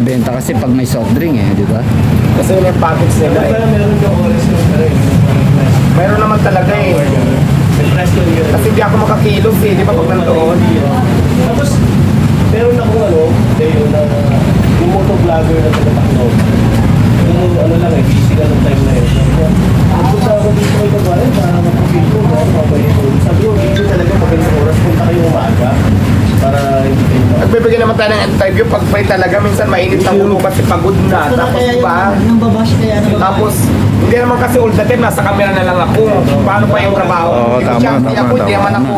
magbabenta kasi pag may soft drink eh, di ba? Kasi yun yung package nila eh. Meron naman talaga eh. Kasi hindi ako makakilos eh, di ba pag nandoon? Tapos, meron akong yung motovlogger na taga-Tacloban. Yung lang eh, busy ka ng time na yun. Punta ako dito kay Kabayan para mag-video mo, sabi ko, hindi talaga magandang oras, punta kayo umaga para hindi kayo Nagbibigyan naman tayo ng interview pag pray talaga, minsan mainit ang ulo kasi pagod na. Tapos diba? Nang babash kaya na Tapos, hindi naman kasi all the time, nasa camera na lang ako. Paano pa yung trabaho? Oo, Yung tama, champion tama, ako, hindi tama. naman ako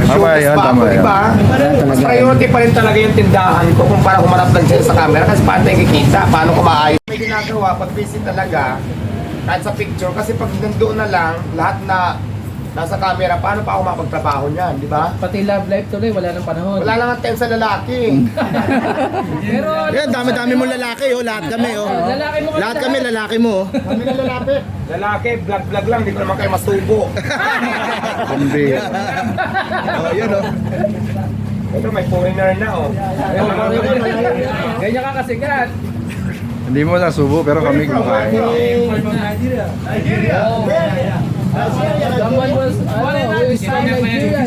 Tama yan, pa tama ako, yan. diba? Mas priority pa rin talaga yung tindahan ko kung para humarap lang siya sa camera kasi paano tayo kikita, paano ko maayos. May ginagawa, pag busy talaga, kahit sa picture, kasi pag nandoon na lang, lahat na nasa camera, paano pa ako mapagtrabaho niyan, di ba? Pati love life tuloy, wala nang panahon. Wala lang ang time sa lalaki. Pero Yan, dami-dami mong lalaki, oh. Lahat kami, oh. lalaki mo Lahat kami, lalaki mo, oh. Kami na lalaki. Lalaki, vlog-vlog lang, hindi ko naman kayo masubo. Hindi. Oh, yun, oh. Ito, may foreigner na, oh. ganyan ka kasigat. Hindi mo nasubo pero kami kumakain. Someone was, we signed Nigeria,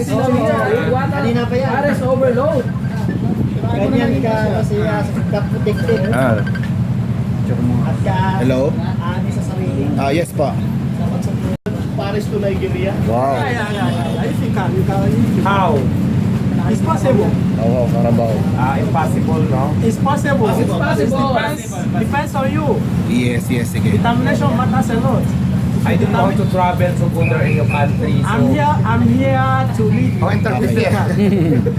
Kanina pa yan. Paris overload. Ganyan ka kasi kaputik-tik Ah, at ka Hello? ani sa sarili. Yes pa. Paris to Nigeria. wow. I think you can. How? It's possible. Oo, Carabao. Impossible, no? It's possible. It's possible. Depends on you. Yes, sige. Determination matters a lot. I didn't want to travel to go there in your country, so... I'm here to lead you. Oh, interview siya.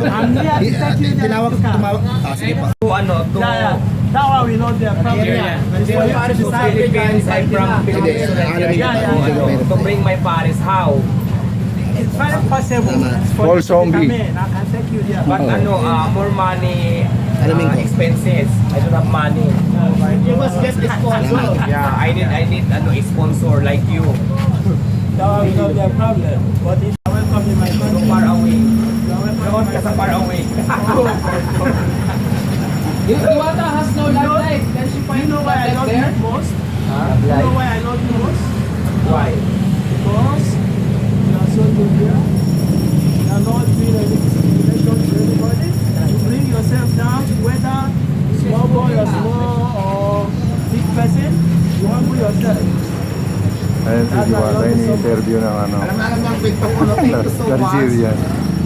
I'm here to take you there. Tumawag. Sige pa. To ano, to... Yeah. That one we know their problem. For you to Philippines, I'm from Philippines. To bring my Paris, how? It's very possible. for Paul you to Zombie. come in. I can take you there. But ano, more money, Alaming ko. expenses. I don't have money. You must get a sponsor. Yeah, I need ano, a sponsor like you. That one we know their problem. But if you welcome in my So country, far away. you are welcome. Doon ka sa far away. Iwata has no love life. Can she You find know why I love love there? you most? You know why I love you most? Why? Because you are so good here. You are not doing any discrimination to anybody. You bring yourself down, whether small boy or small or big person, you humble yourself. Ayun si Diwata, ini-interview ng ano. Alam niya ang kwento ko, no? Thank you so much. Nigerian.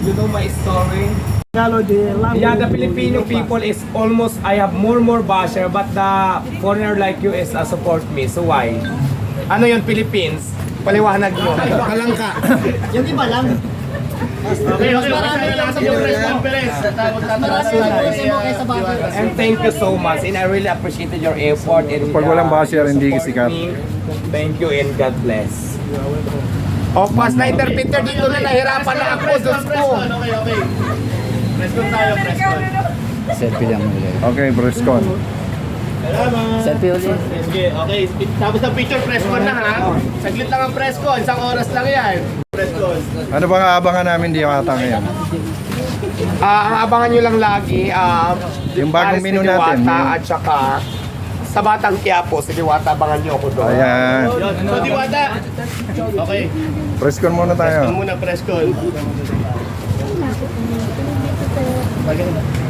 You know my story. Tagalog, the language. Yeah, the Filipino people is almost, I have more basher, but the foreigner like you is support me. So why? Ano yun, Philippines? Paliwanag mo. Kalangka. Yung iba lang. Okay. Marami lang sa press conference. Marami lang po sa mga sa bagay. And thank you so much. And I really appreciated your effort. And, Pag walang basher, you hindi support sikat. me. Thank you and God bless. O, pas na interpreter dito na nahirapan na ako. Diyos ko. Okay. Press tayo, press Selfie lang ulit. Okay, Brescon. Salamat. Selfie ulit. Sige, okay. Tapos ang picture, press con na ha. Saglit lang ang press con. Isang oras lang yan. Press con. Ano bang aabangan namin di ata ngayon? Ang abangan nyo lang lagi, Yung bagong Paris menu ni natin, Diwata yung- at saka sa Batang Quiapo, si Diwata, abangan nyo ako doon. Ayan. So, Diwata. Okay. Brescon muna Press con tayo. muna, press con.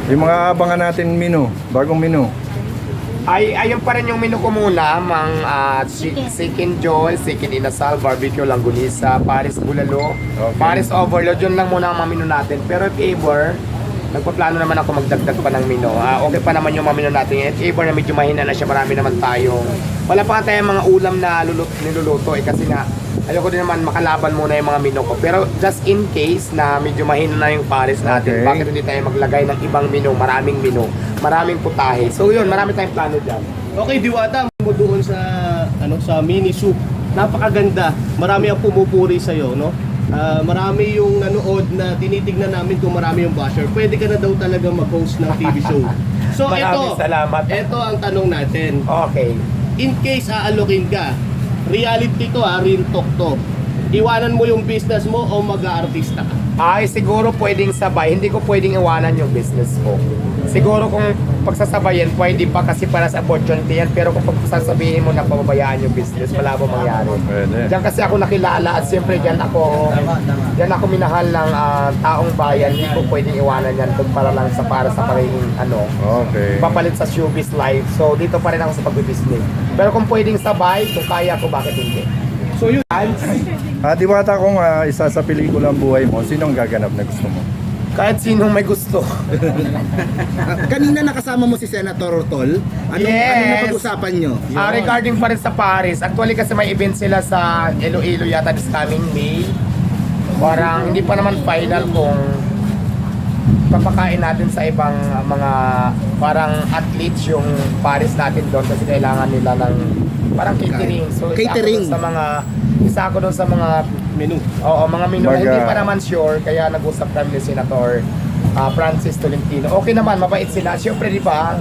Yung mga aabangan natin menu, bagong menu. Ayun pa rin yung menu ko muna, chicken joy, chicken inasal, barbecue langgunisa, Paris bulalo, Okay. Paris overload, yun lang muna ang mga menu natin. Pero if ever, nagpaplano naman ako magdagdag pa ng menu. Okay pa naman yung mga menu natin. If ever na medyo mahina na siya, marami naman tayong, wala pa tayong mga ulam na niluluto kasi nga, ayoko din naman makalaban muna yung mga menu ko. Pero just in case na medyo mahina na yung Paris natin, Okay. bakit hindi tayo maglagay ng ibang menu, maraming putahe. So yun, marami tayong plano dyan. Okay, Diwata, mo doon sa sa mini soup. Napakaganda. Marami ang pumupuri sa iyo, no? Marami yung nanood na tinitignan namin kung marami yung basher. Pwede ka na daw talaga mag-host ng TV show. So Maraming salamat. ito ang tanong natin. Okay. In case aalokin ka, reality to real talk to. Iwanan mo yung business mo o mag-aartista ka? Ay, siguro pwedeng sabay. Hindi ko pwedeng iwanan yung business ko. Siguro kung pagsasabayin, pwede pa kasi para sa opportunity yan. Pero kung pagsasabihin mo na pababayaan yung business, wala mo mangyari. Pwede. Diyan kasi ako nakilala at siyempre diyan ako minahal ng taong bayan. Hindi ko pwedeng iwanan yan para lang para sa pagiging Okay. papalit sa showbiz life. So dito pa rin ako sa pag-business. Pero kung pwedeng sabay, kung kaya ko, bakit hindi? So yun, Diwata, kung isa sa pelikulang buhay mo, sinong gaganap na gusto mo? Kahit sinong may gusto. Kanina nakasama mo si Senator Tol. Ano Yes. napag-usapan nyo? Regarding pa rin sa Paris, actually kasi may event sila sa Iloilo yata this coming May. Parang hindi pa naman final kung papakain natin sa ibang mga parang athletes yung Paris natin doon kasi kailangan nila ng parang catering. So Catering. isa ako doon sa mga menu. Oo, mga menu na Baga. hindi pa naman sure, kaya nag-usap kami ni Senator Francis Tolentino. Okay naman, mabait sila. Siyempre, di ba,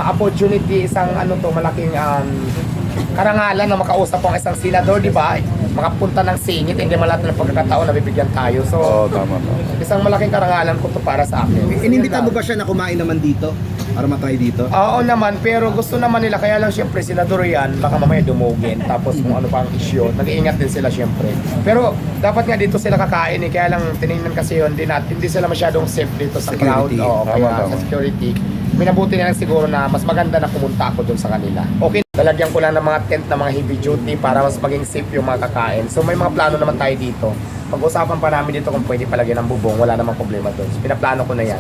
opportunity, isang malaking karangalan na makausap ang isang senador, di ba? Makapunta ng singit, hindi man lahat ng pagkakataon na bibigyan tayo. So, Oo, tama. isang malaking karangalan ko to para sa akin. Inimbita mo ba siya na kumain naman dito? Para matry dito? Oo naman, pero gusto naman nila, kaya lang siyempre senador yan, baka mamaya dumugin, tapos kung ano pa ang issue, nag-iingat din sila siyempre. Pero dapat nga dito sila kakain kaya lang tinignan kasi yun, hindi sila masyadong safe dito sa crowd, Security. oo, Tama, kaya tama. sa security. Minabuti na lang siguro na mas maganda na pumunta ako doon sa kanila. Okay, lalagyan ko lang ng mga tent na mga heavy duty para mas maging safe yung mga kakain. So may mga plano naman tayo dito. Pag-usapan pa namin dito kung pwede palagyan ng bubong, wala namang problema doon. Pinaplano ko na yan.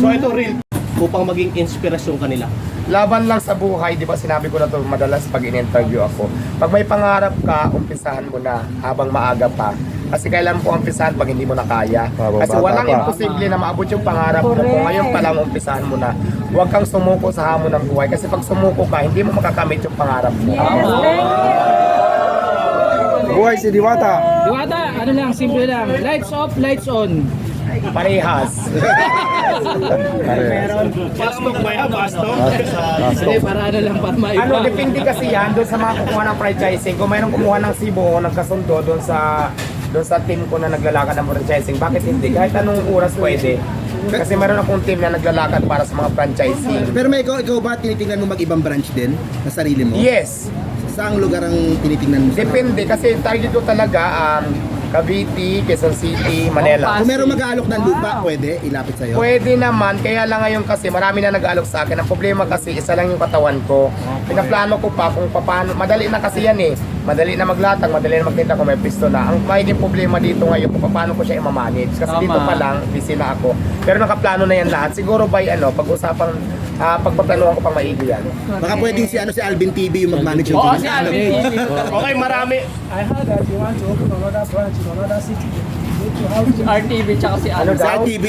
So ito real upang maging inspirasyon kanila. Laban lang sa buhay, di ba sinabi ko na to madalas pag in-interview ako. Pag may pangarap ka, umpisahan mo na habang maaga pa. Kasi kailan mo umpisahan pag hindi mo na kaya. Habang Kasi bata walang pa. imposible na maabot yung pangarap mo. Kung ngayon pa lang umpisahan mo na, huwag kang sumuko sa hamon ng buhay. Kasi pag sumuko ka, hindi mo makakamit yung pangarap mo. Buhay si Diwata! Diwata, ano lang, simple lang. Lights off, lights on. Parehas. Pastok ba yan? Pastok? Hindi, para ano lang, para maiba. Depende kasi yan doon sa mga kumuha ng franchising. Kung mayroong kumuha ng Cebu, nagkasundo doon sa team ko na naglalakad ng franchising, bakit hindi? Kahit anong oras pwede. Kasi meron akong team na naglalakad para sa mga franchising. Pero may ikaw ba tinitingnan mo mag-ibang branch din na sarili mo? Yes, Saang lugar ang tinitingnan mo? depende kasi target ko talaga Cavite, Quezon City, Manila. Kung meron mag-aalok ng lupa, pwede ilapit sa'yo? Pwede naman, kaya lang ngayon kasi marami na nag-aalok sa akin. Ang problema kasi isa lang yung katawan ko. Pinaplano ko pa kung paano, madali na kasi yan madali na maglatag, madali na magtinda kung may pisto na. Ang magiging problema dito ngayon kung paano ko siya i-manage. Kasi dito pa lang, busy na ako. Pero nakaplano na yan lahat. Siguro by pag-usapang, pagpaplanuhan ko pang maigi yan. Baka pwedeng si Alvin TV yung mag-manage yung Oo, team. si Alvin. Okay, marami. I heard that you want to open another branch in another city. You need to have Si RTV tsaka si Ano Alvin. Sa TV.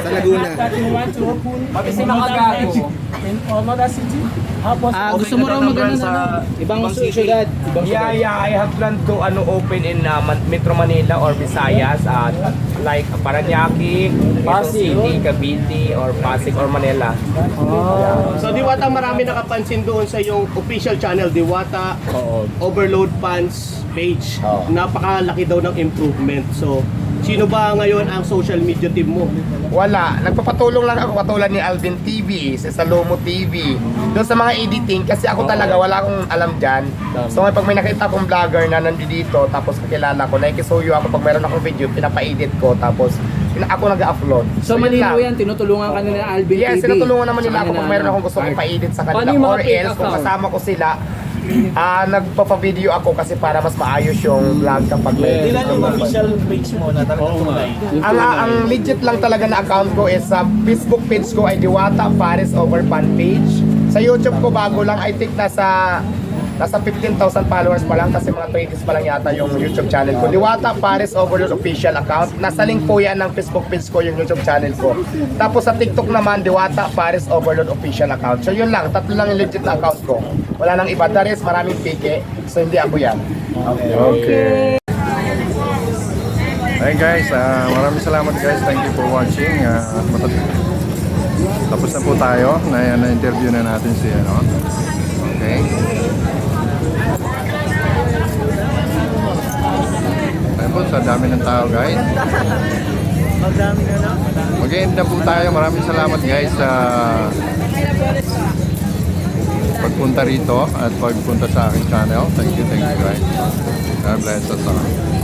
Sa Laguna. that you want to open Pati si another Nakagago. branch in another city. Help us. Gusto mo raw ibang syudad. Yeah, I have planned to open in Metro Manila or Visayas like Paranaque, Quezon Pasig. City, Cavite, or Pasig or Manila. So Diwata, marami nakapansin doon sa yung official channel, Diwata Overload Fans page. Oo. Napakalaki daw ng improvement. So, sino ba ngayon ang social media team mo? Wala. Nagpapatulong lang ako katulad ni Alvin TV, si Salomo TV. Doon sa mga editing, kasi ako talaga wala akong alam dyan. So pag may nakita akong vlogger na nandito, tapos kakilala ko, nakikisuyo ako pag meron akong video, pinapa-edit ko, tapos ako nag-upload. So yun malinaw lang. yan, tinutulungan ka nila ng Alvin Yes, TV. tinutulungan naman nila Sa ako pag kanila, meron akong gusto ipa-edit sa kanila. Paano yung mga Or fake else, kung account? kasama ko sila, nagpapa-video ako kasi para mas maayos yung vlog kapag may... Ilan yung official page mo na talagang tunay? Ang legit lang talaga na account ko is sa Facebook page ko ay Diwata Paris Over Fan page. Sa YouTube ko bago lang, I think nasa 15,000 followers pa lang kasi mga 20s pa lang yata yung YouTube channel ko. Diwata Paris Overload official account. Nasa link po yan ng Facebook page ko yung YouTube channel ko. Tapos sa TikTok naman, Diwata Paris Overload official account. So yun lang, tatlo lang yung legit na account ko. Wala nang iba. The rest, maraming pike. So hindi ako yan. Okay. Hey guys, maraming salamat guys. Thank you for watching. Tapos na po tayo. Na-interview na natin si Okay. po sa dami ng tao guys. Mag-end na po tayo. Maraming salamat guys sa pagpunta rito at pagpunta sa aking channel. Thank you guys. God bless us all.